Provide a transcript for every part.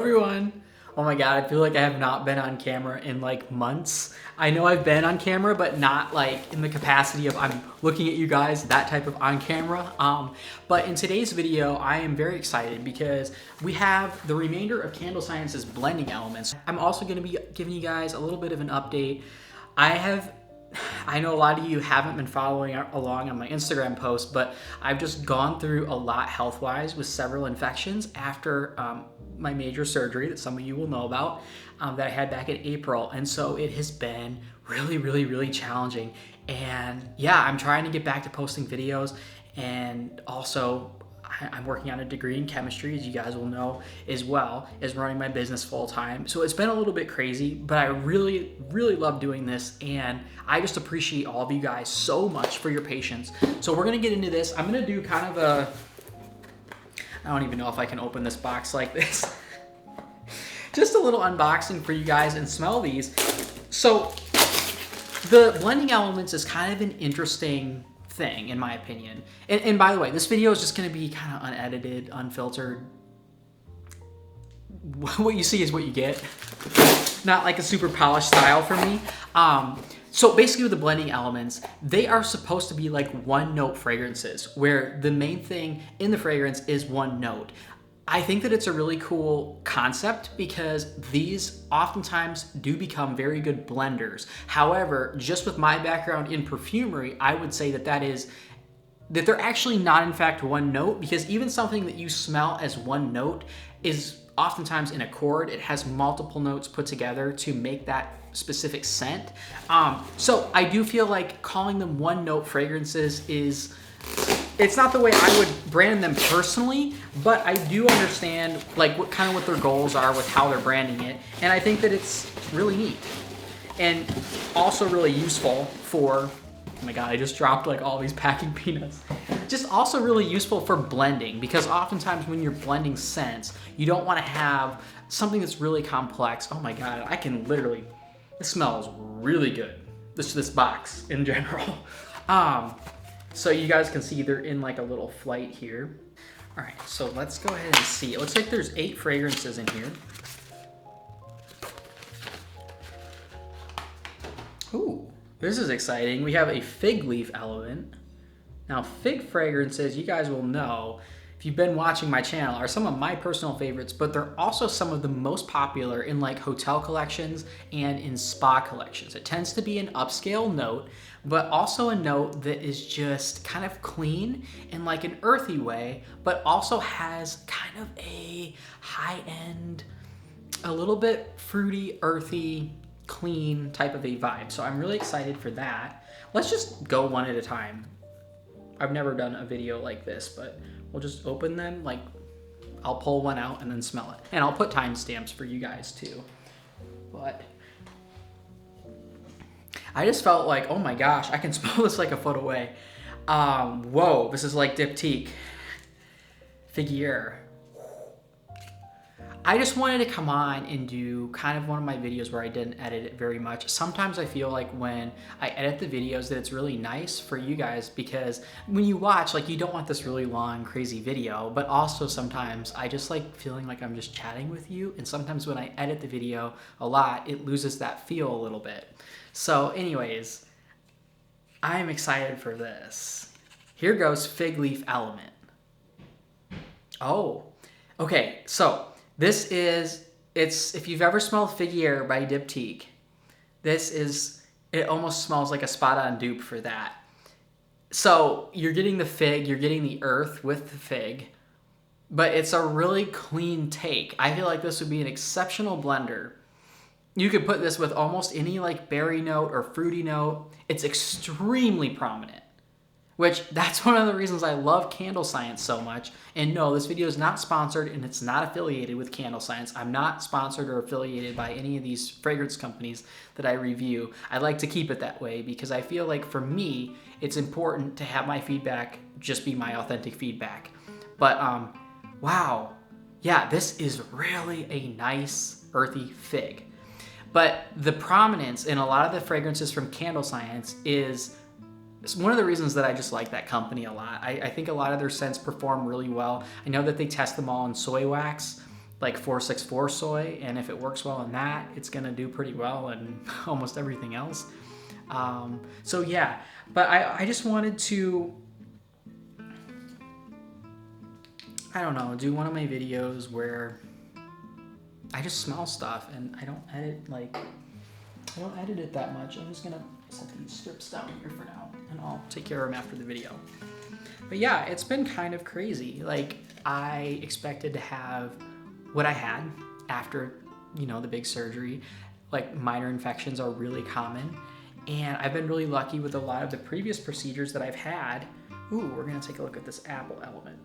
Everyone. Oh my god, I feel like I have not been on camera in like months. I know I've been on camera, but not like in the capacity of I'm looking at you guys, that type of on camera. But in today's video, I am very excited because we have the remainder of CandleScience's blending elements. I'm also going to be giving you guys a little bit of an update. I know a lot of you haven't been following along on my Instagram post, but I've just gone through a lot health-wise with several infections after my major surgery that some of you will know about that I had back in April. And so it has been really challenging. And yeah, I'm trying to get back to posting videos, and also I'm working on a degree in chemistry, as you guys will know, as well as running my business full time. So it's been a little bit crazy, but I really love doing this, and I just appreciate all of you guys so much for your patience. So we're gonna get into this. I'm gonna do kind of a, I don't even know if I can open this box like this. Just a little unboxing for you guys and smell these. So the blending elements is kind of an interesting thing in my opinion. And by the way, this video is just going to be kind of unedited, unfiltered. What you see is what you get. Not like a super polished style for me. So basically with the blending elements, they are supposed to be like one note fragrances where the main thing in the fragrance is one note. I think that it's a really cool concept because these oftentimes do become very good blenders. However, just with my background in perfumery, I would say that that they're actually not in fact one note, because even something that you smell as one note is oftentimes in a chord. It has multiple notes put together to make that specific scent. So I do feel like calling them one note fragrances it's not the way I would brand them personally, but I do understand like what their goals are with how they're branding it. And I think that it's really neat and also really useful for, oh my god, I just dropped like all these packing peanuts. Just also really useful for blending, because oftentimes when you're blending scents, you don't want to have something that's really complex. Oh my god, I can literally, this smells really good. This box in general. So you guys can see they're in like a little flight here. All right, so let's go ahead and see. It looks like there's 8 fragrances in here. Ooh, this is exciting. We have a fig leaf element. Now, fig fragrances, you guys will know, if you've been watching my channel, are some of my personal favorites, but they're also some of the most popular in like hotel collections and in spa collections. It tends to be an upscale note, but also a note that is just kind of clean in like an earthy way, but also has kind of a high-end, a little bit fruity, earthy, clean type of a vibe. So I'm really excited for that. Let's just go one at a time. I've never done a video like this, but we'll just open them, like I'll pull one out and then smell it. And I'll put timestamps for you guys too. But I just felt like, oh my gosh, I can smell this like a foot away. Whoa, this is like 𝗷𝗡𝗄𝗃 figure. I just wanted to come on and do kind of one of my videos where I didn't edit it very much. Sometimes I feel like when I edit the videos that it's really nice for you guys, because when you watch, like you don't want this really long, crazy video, but also sometimes I just like feeling like I'm just chatting with you. And sometimes when I edit the video a lot, it loses that feel a little bit. So anyways, I'm excited for this. Here goes fig leaf element. Oh, okay, so this is, if you've ever smelled Figuier by 𝗷𝗡𝗃, it almost smells like a spot on dupe for that. So you're getting the fig, you're getting the earth with the fig, but it's a really clean take. I feel like this would be an exceptional blender. You could put this with almost any like berry note or fruity note. It's extremely prominent, which that's one of the reasons I love CandleScience so much. And no, this video is not sponsored and it's not affiliated with CandleScience. I'm not sponsored or affiliated by any of these fragrance companies that I review. I like to keep it that way because I feel like for me, it's important to have my feedback just be my authentic feedback. But wow, yeah, this is really a nice earthy fig. But the prominence in a lot of the fragrances from CandleScience is It's one of the reasons that I just like that company a lot. I think a lot of their scents perform really well. I know that they test them all in soy wax, like 464 soy, and if it works well in that, it's gonna do pretty well in almost everything else. So yeah, but I just wanted to, I don't know, do one of my videos where I just smell stuff and I don't edit it that much. I'm just gonna set these strips down here for now and I'll take care of them after the video. But yeah, it's been kind of crazy. Like, I expected to have what I had after, you know, the big surgery. Like, minor infections are really common. And I've been really lucky with a lot of the previous procedures that I've had. Ooh, we're gonna take a look at this apple element.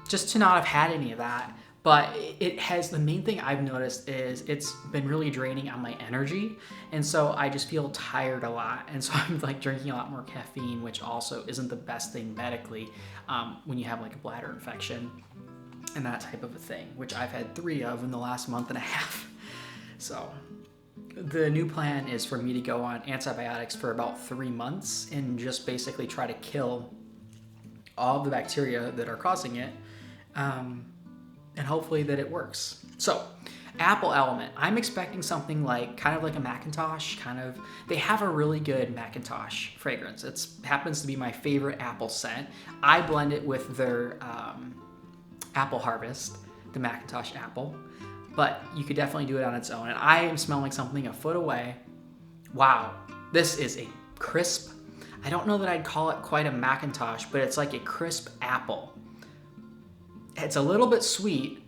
Just to not have had any of that. But it has, the main thing I've noticed is it's been really draining on my energy. And so I just feel tired a lot. And so I'm like drinking a lot more caffeine, which also isn't the best thing medically when you have like a bladder infection and that type of a thing, which I've had 3 of in the last month and a half. So the new plan is for me to go on antibiotics for about 3 months and just basically try to kill all of the bacteria that are causing it. And hopefully that it works. So, Apple Element. I'm expecting something like, kind of like a Macintosh, they have a really good Macintosh fragrance. It happens to be my favorite apple scent. I blend it with their Apple Harvest, the Macintosh apple, but you could definitely do it on its own. And I am smelling something a foot away. Wow, this is a crisp, I don't know that I'd call it quite a Macintosh, but it's like a crisp apple. It's a little bit sweet,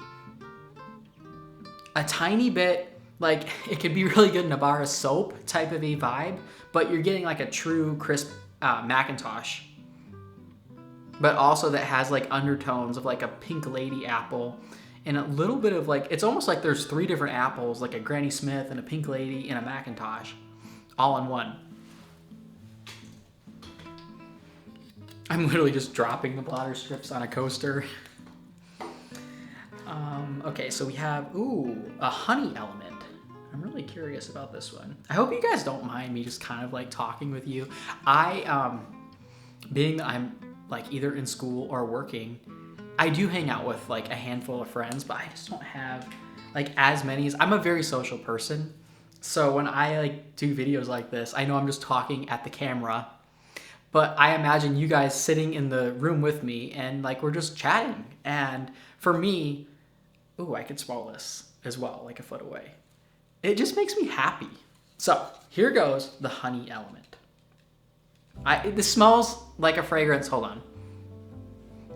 a tiny bit, like it could be really good 𝗵𝗵𝗇𝗏 soap type of a vibe, but you're getting like a true crisp Macintosh, but also that has like undertones of like a pink lady apple and a little bit of like, it's almost like there's 3 different apples, like a Granny Smith and a pink lady and a Macintosh all in one. I'm literally just dropping the blotter strips on a coaster. Okay, so we have, a honey element. I'm really curious about this one. I hope you guys don't mind me just kind of like talking with you. Being that I'm like either in school or working, I do hang out with like a handful of friends, but I just don't have like as many as, I'm a very social person. So when I like do videos like this, I know I'm just talking at the camera, but I imagine you guys sitting in the room with me and like we're just chatting. And for me, I could smell this as well, like a foot away. It just makes me happy. So here goes the honey element. This smells like a fragrance. Hold on.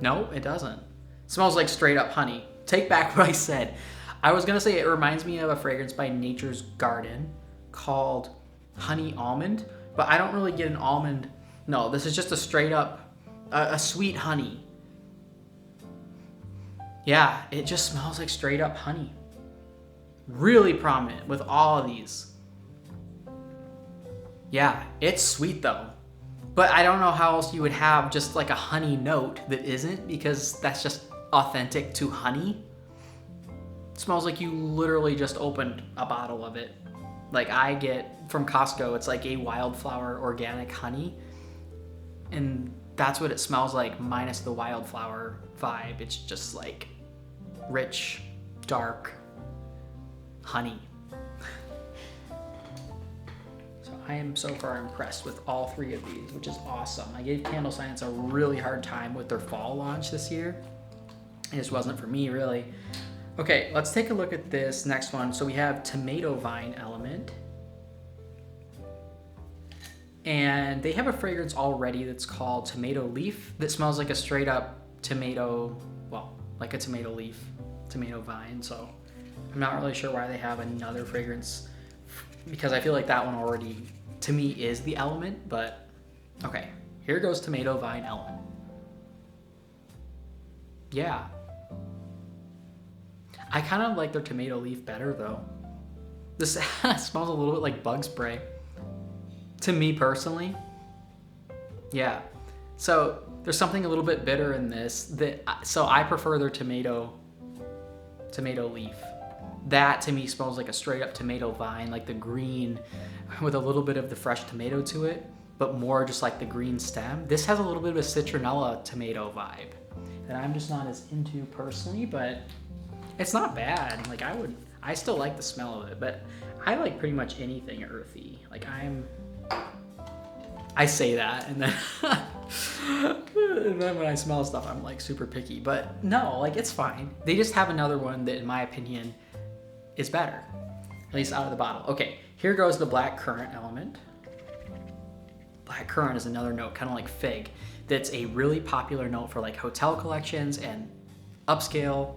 No, it doesn't. It smells like straight up honey. Take back what I said. I was gonna say it reminds me of a fragrance by Nature's Garden called Honey Almond, but I don't really get an almond. No, this is just a straight up, a sweet honey. Yeah, it just smells like straight up honey. Really prominent with all of these. Yeah, it's sweet though. But I don't know how else you would have just like a honey note that isn't, because that's just authentic to honey. It smells like you literally just opened a bottle of it. Like I get from Costco, it's like a wildflower organic honey. And that's what it smells like, minus the wildflower vibe. It's just like rich, dark honey. So I am so far impressed with all 3 of these, which is awesome. I gave CandleScience a really hard time with their fall launch this year. It just wasn't for me, really. Okay, let's take a look at this next one. So we have Tomato Vine Element. And they have a fragrance already that's called Tomato Leaf that smells like a straight up tomato, well, like a tomato leaf, tomato vine. So I'm not really sure why they have another fragrance, because I feel like that one already, to me, is the element. But okay, here goes Tomato Vine Element. Yeah. I kind of like their tomato leaf better though. This smells a little bit like bug spray. To me personally. Yeah. So there's something a little bit bitter in this so I prefer their tomato leaf. That to me smells like a straight up tomato vine, like the green with a little bit of the fresh tomato to it, but more just like the green stem. This has a little bit of a citronella tomato vibe. that I'm just not as into personally, but it's not bad. Like I still like the smell of it, but I like pretty much anything earthy. Like I say that, and then and then when I smell stuff, I'm like super picky. But no, like it's fine. They just have another one that, in my opinion, is better, at least out of the bottle. Okay, here goes the black currant element. Black currant is another note, kind of like fig, that's a really popular note for like hotel collections and upscale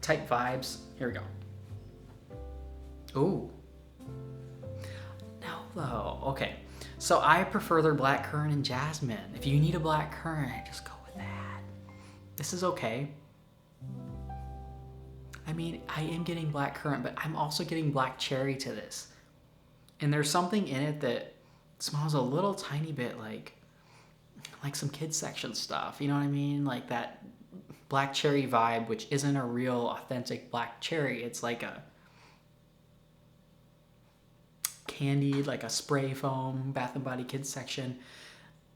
type vibes. Here we go. Ooh. No, though. Okay. So I prefer their black currant and jasmine. If you need a black currant, just go with that. This is okay. I mean, I am getting black currant, but I'm also getting black cherry to this. And there's something in it that smells a little tiny bit like some kids section stuff. You know what I mean? Like that black cherry vibe, which isn't a real authentic black cherry. It's like a candied, like a spray foam, Bath and Body Kids section.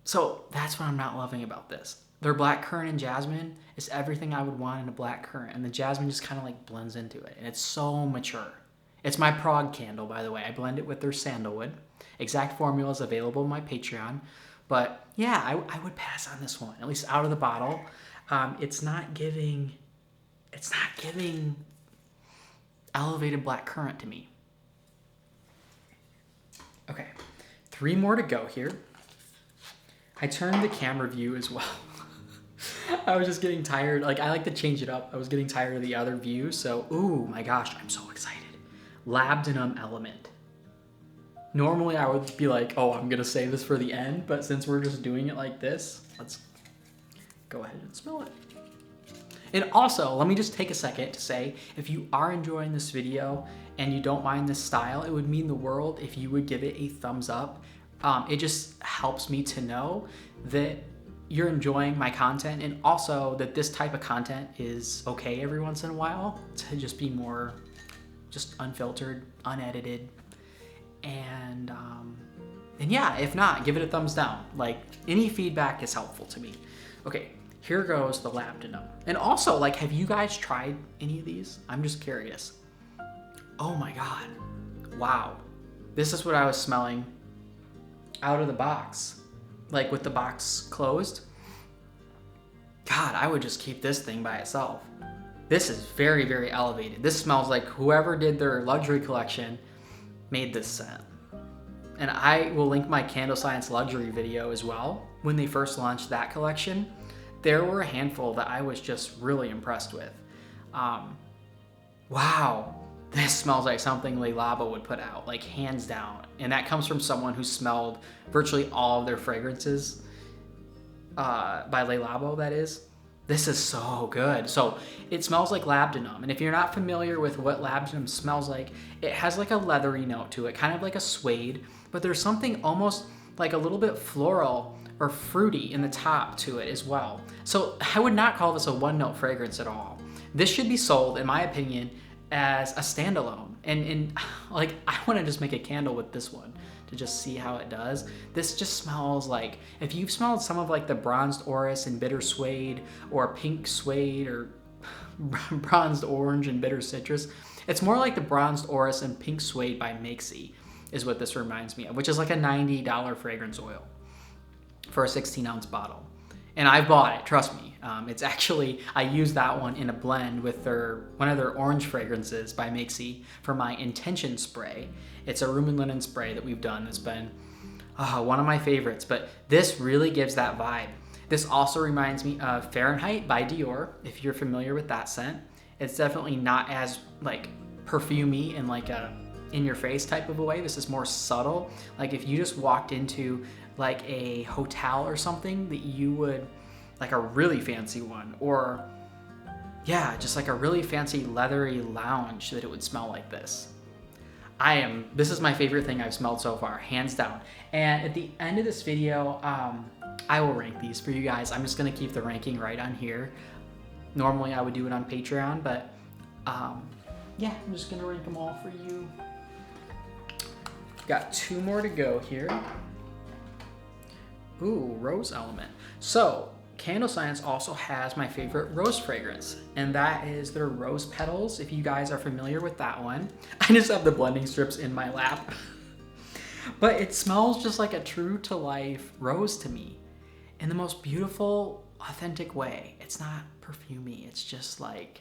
So that's what I'm not loving about this. Their black currant and jasmine is everything I would want in a black currant, and the jasmine just kind of like blends into it, and it's so mature. It's my Prague candle, by the way. I blend it with their sandalwood. Exact formula is available on my Patreon. But yeah, I would pass on this one, at least out of the bottle. It's not giving elevated black currant to me. Okay, 3 more to go here. I turned the camera view as well. I was just getting tired. Like, I like to change it up. I was getting tired of the other view. So, ooh, my gosh, I'm so excited. Labdanum Element. Normally I would be like, oh, I'm gonna save this for the end, but since we're just doing it like this, let's go ahead and smell it. And also, let me just take a second to say, if you are enjoying this video and you don't mind this style, it would mean the world if you would give it a thumbs up. It just helps me to know that you're enjoying my content, and also that this type of content is okay every once in a while, to just be more just unfiltered, unedited. And yeah, if not, give it a thumbs down. Like, any feedback is helpful to me. Okay, here goes the Labdanum. And also, like, have you guys tried any of these? I'm just curious. Oh my God. Wow. This is what I was smelling out of the box. Like, with the box closed. God, I would just keep this thing by itself. This is very, very elevated. This smells like whoever did their luxury collection made this scent. And I will link my CandleScience Luxury video as well. When they first launched that collection, there were a handful that I was just really impressed with. Wow, this smells like something 𝗧𝗏𝗏 would put out, like hands down. And that comes from someone who smelled virtually all of their fragrances by 𝗧𝗏𝗏, that is. This is so good. So it smells like Labdanum. And if you're not familiar with what Labdanum smells like, it has like a leathery note to it, kind of like a suede, but there's something almost like a little bit floral or fruity in the top to it as well. So I would not call this a one-note fragrance at all. This should be sold, in my opinion, as a standalone. And like, I want to just make a candle with this one to just see how it does. This just smells like, if you've smelled some of like the bronzed orris and bitter suede, or pink suede, or bronzed orange and bitter citrus, it's more like the bronzed orris and pink suede by 𝗦𝗵𝒄𝒽 is what this reminds me of, which is like a $90 fragrance oil for a 16-ounce bottle. And I bought it, trust me. It's actually, I used that one in a blend with one of their orange fragrances by 𝗦𝗵𝒽 for my Intention spray. It's a room and linen spray that we've done that's been one of my favorites, but this really gives that vibe. This also reminds me of Fahrenheit by Dior, if you're familiar with that scent. It's definitely not as like perfumey and like a in-your-face type of a way. This is more subtle. Like if you just walked into like a hotel or something, that you would, like a really fancy one, or yeah, just like a really fancy leathery lounge, that it would smell like this. This is my favorite thing I've smelled so far, hands down. And at the end of this video, I will rank these for you guys. I'm just gonna keep the ranking right on here. Normally I would do it on Patreon, but yeah, I'm just gonna rank them all for you. Got 2 more to go here. Ooh, Rose Element. So CandleScience also has my favorite rose fragrance, and that is their Rose Petals, if you guys are familiar with that one. I just have the blending strips in my lap. But it smells just like a true to life rose to me in the most beautiful, authentic way. It's not perfumey, it's just like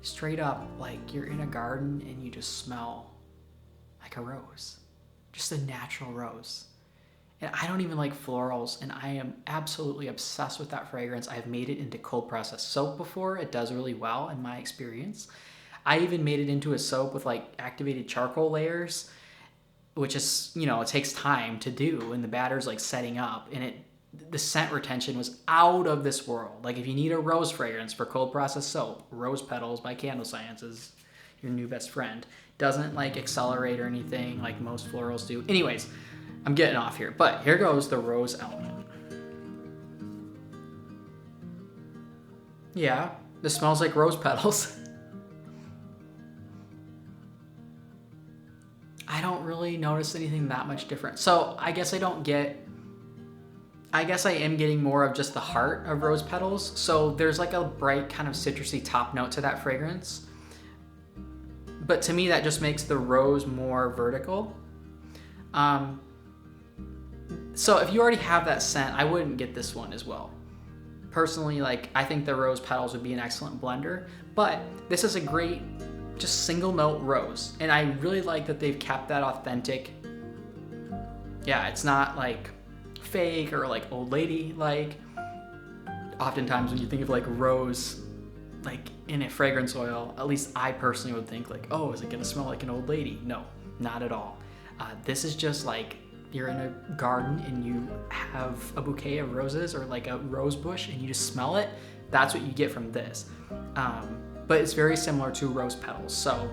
straight up like you're in a garden and you just smell like a rose, just a natural rose. And I don't even like florals, and I am absolutely obsessed with that fragrance. I've made it into cold processed soap before. It does really well in my experience. I even made it into a soap with like activated charcoal layers, which is, you know, it takes time to do, and the batter's like setting up, and the scent retention was out of this world. Like if you need a rose fragrance for cold processed soap, Rose Petals by CandleScience is your new best friend. Doesn't like accelerate or anything like most florals do. Anyways, I'm getting off here, but here goes the Rose Element. Yeah, this smells like rose petals. I don't really notice anything that much different. So I guess I am getting more of just the heart of rose petals. So there's like a bright kind of citrusy top note to that fragrance. But to me, that just makes the rose more vertical. So if you already have that scent, I wouldn't get this one as well. Personally, like I think the Rose Petals would be an excellent blender, but this is a great just single note rose. And I really like that they've kept that authentic. Yeah, it's not like fake or like old lady like. Oftentimes when you think of like rose, like in a fragrance oil, at least I personally would think like, oh, is it gonna smell like an old lady? No, not at all. This is just like you're in a garden and you have a bouquet of roses or like a rose bush and you just smell it. That's what you get from this. But it's very similar to Rose Petals. So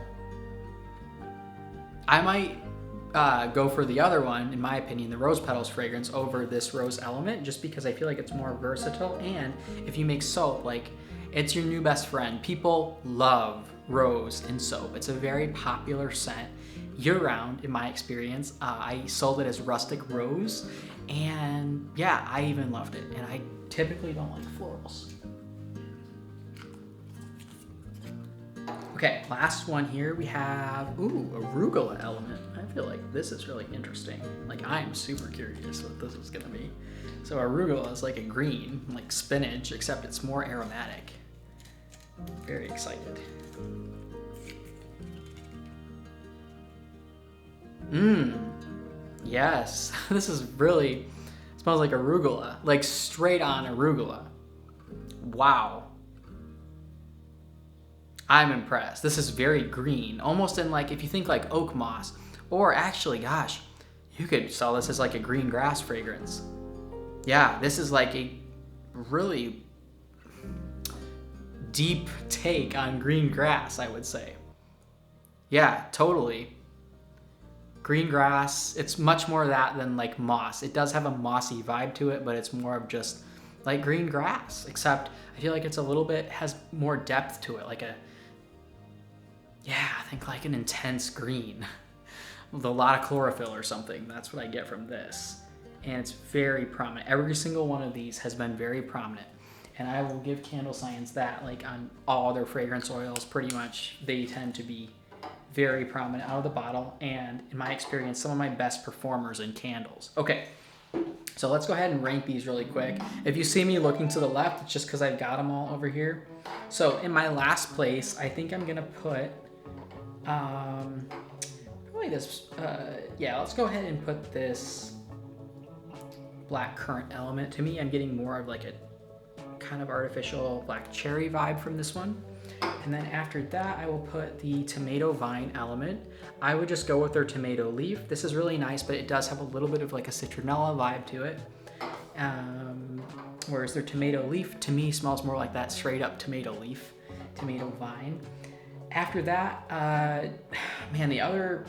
I might go for the other one, in my opinion, the Rose Petals fragrance over this Rose Element, just because I feel like it's more versatile. And if you make soap, like it's your new best friend. People love rose in soap. It's a very popular scent year-round in my experience. I sold it as rustic rose, and yeah, I even loved it. And I typically don't like florals. Okay, last one here we have, Argula Element. I feel like this is really interesting. Like I'm super curious what this is gonna be. So Arugula is like a green, like spinach, except it's more aromatic. Very excited. Yes, this is really, smells like arugula, like straight on arugula. Wow. I'm impressed. This is very green, almost in like, if you think like oak moss, or actually, gosh, you could sell this as like a green grass fragrance. Yeah, this is like a really deep take on green grass, I would say. Yeah, totally. Green grass, it's much more of that than like moss. It does have a mossy vibe to it, but it's more of just like green grass, except I feel like it's a little bit, has more depth to it, like a, yeah, I think like an intense green with a lot of chlorophyll or something. That's what I get from this. And it's very prominent. Every single one of these has been very prominent. And I will give CandleScience that, like on all their fragrance oils, pretty much they tend to be very prominent out of the bottle, and in my experience, some of my best performers in candles. Okay, so let's go ahead and rank these really quick. If you see me looking to the left, it's just because I've got them all over here. So in my last place, I think I'm gonna put, probably this, yeah, let's go ahead and put this black currant element. To me, I'm getting more of like a kind of artificial black cherry vibe from this one. And then after that, I will put the tomato vine element. I would just go with their tomato leaf. This is really nice, but it does have a little bit of like a citronella vibe to it. Whereas their tomato leaf, to me, smells more like that straight up tomato leaf, tomato vine. After that, man, the other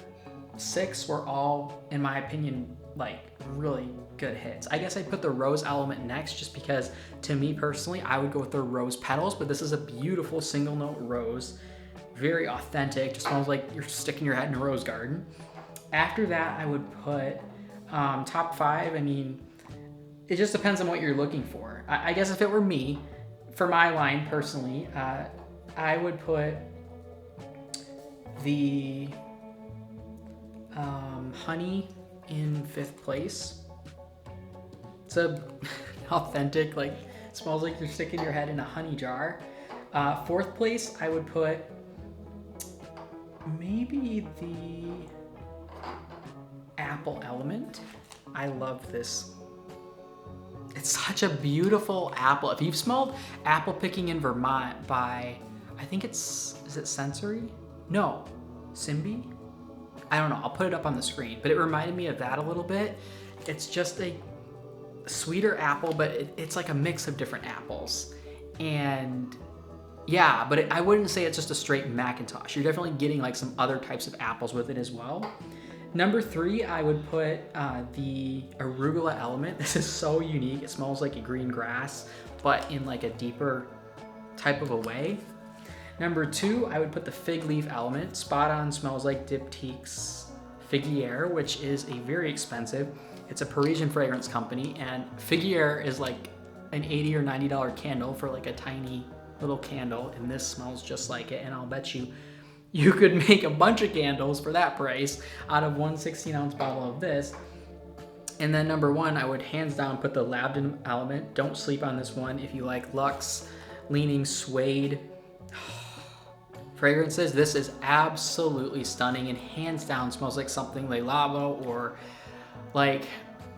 6 were all, in my opinion, like really good hits. I guess I'd put the Rose Element next, just because to me personally, I would go with the Rose Petals, but this is a beautiful single note rose, very authentic, just smells like you're sticking your head in a rose garden. After that, I would put top 5, I mean, it just depends on what you're looking for. I guess if it were me, for my line personally, I would put the honey in 5th place. It's a authentic, like, smells like you're sticking your head in a honey jar. 4th place, I would put maybe the Apple Element. I love this. It's such a beautiful apple. If you've smelled apple picking in Vermont by, I think is it Sensory? No, Simbi? I don't know, I'll put it up on the screen, but it reminded me of that a little bit. It's just a sweeter apple, but it's like a mix of different apples. And yeah, but I wouldn't say it's just a straight Macintosh. You're definitely getting like some other types of apples with it as well. Number 3, I would put the Argula Element. This is so unique. It smells like a green grass, but in like a deeper type of a way. Number 2, I would put the Fig Leaf Element. Spot on, smells like 𝗤𝗂𝗧 Figuier, which is a very expensive. It's a Parisian fragrance company, and Figuier is like an $80 or $90 candle for like a tiny little candle, and this smells just like it, and I'll bet you could make a bunch of candles for that price out of one 16-ounce bottle of this. And then number 1, I would hands down put the Labdanum Element. Don't sleep on this one if you like luxe leaning suede fragrances. This is absolutely stunning and hands down smells like something 𝗨𝗏𝗏 or like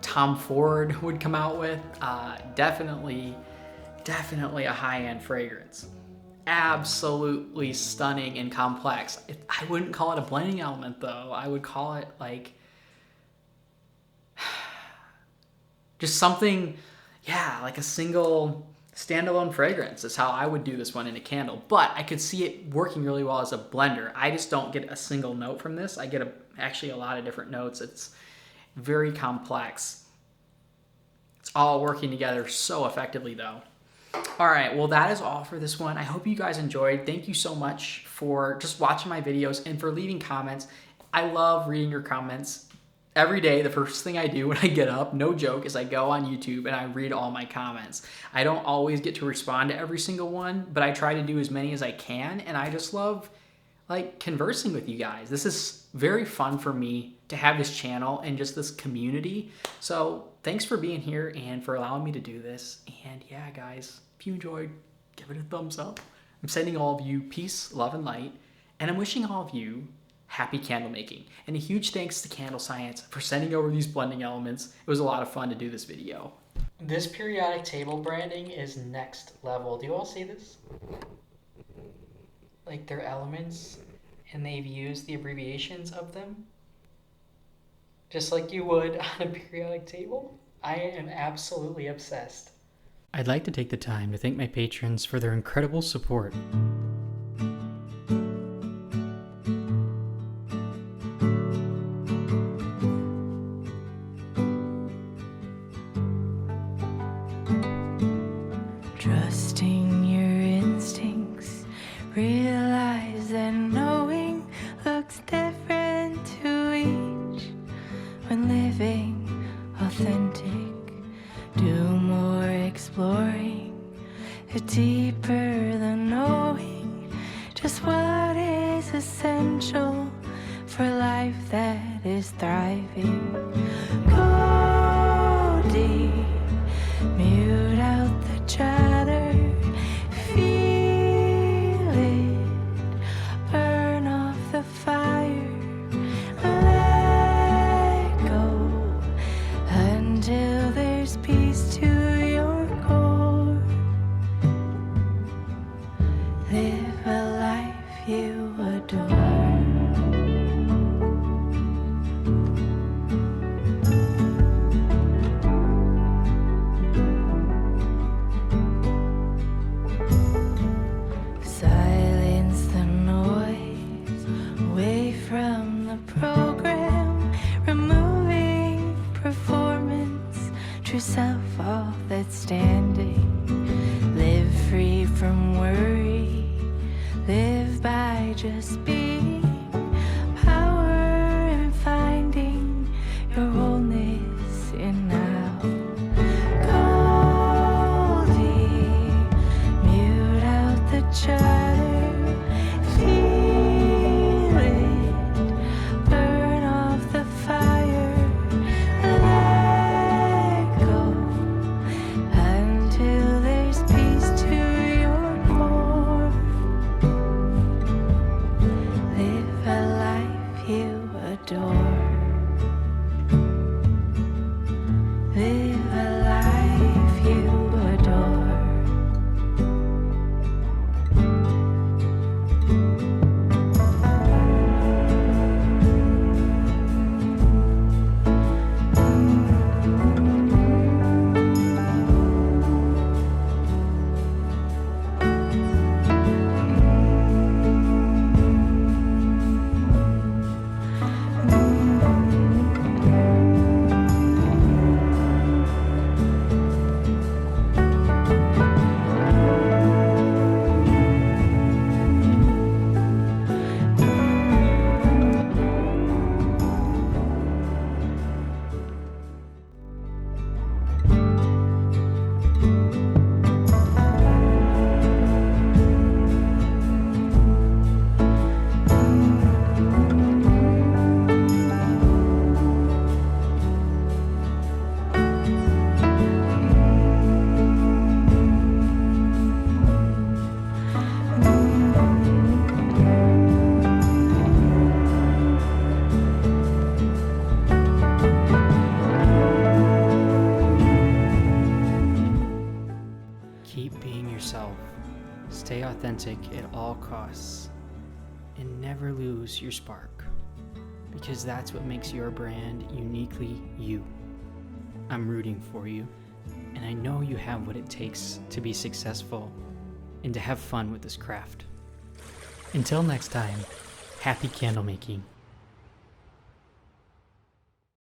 Tom Ford would come out with. Definitely a high-end fragrance. Absolutely stunning and complex. I wouldn't call it a blending element though. I would call it like just something, yeah, like a single standalone fragrance is how I would do this one in a candle. But I could see it working really well as a blender. I just don't get a single note from this. I get actually a lot of different notes. It's very complex. It's all working together so effectively though. All right, well that is all for this one. I hope you guys enjoyed. Thank you so much for just watching my videos and for leaving comments. I love reading your comments. Every day, the first thing I do when I get up, no joke, is I go on YouTube and I read all my comments. I don't always get to respond to every single one, but I try to do as many as I can, and I just love like conversing with you guys. This is very fun for me to have this channel and just this community. So thanks for being here and for allowing me to do this. And yeah, guys, if you enjoyed, give it a thumbs up. I'm sending all of you peace, love, and light, and I'm wishing all of you happy candle making. And a huge thanks to CandleScience for sending over these blending elements. It was a lot of fun to do this video. This periodic table branding is next level. Do you all see this? Like their elements, and they've used the abbreviations of them, just like you would on a periodic table. I am absolutely obsessed. I'd like to take the time to thank my patrons for their incredible support. Trusting your instincts, realize that knowing looks different to each. When living authentic, do more exploring, deeper than knowing just what is essential for life that is thriving. Go deep, mute out the chatter, feel it, burn off the fire, let go until there's peace to your core. Live a life you adore. Silence the noise, away from the program, removing performance, true self, all that's standing. Live free from worry, live by just being, power in finding your wholeness in now. costs and never lose your spark, because that's what makes your brand uniquely you. I'm rooting for you, and I know you have what it takes to be successful and to have fun with this craft. Until next time, happy candle making.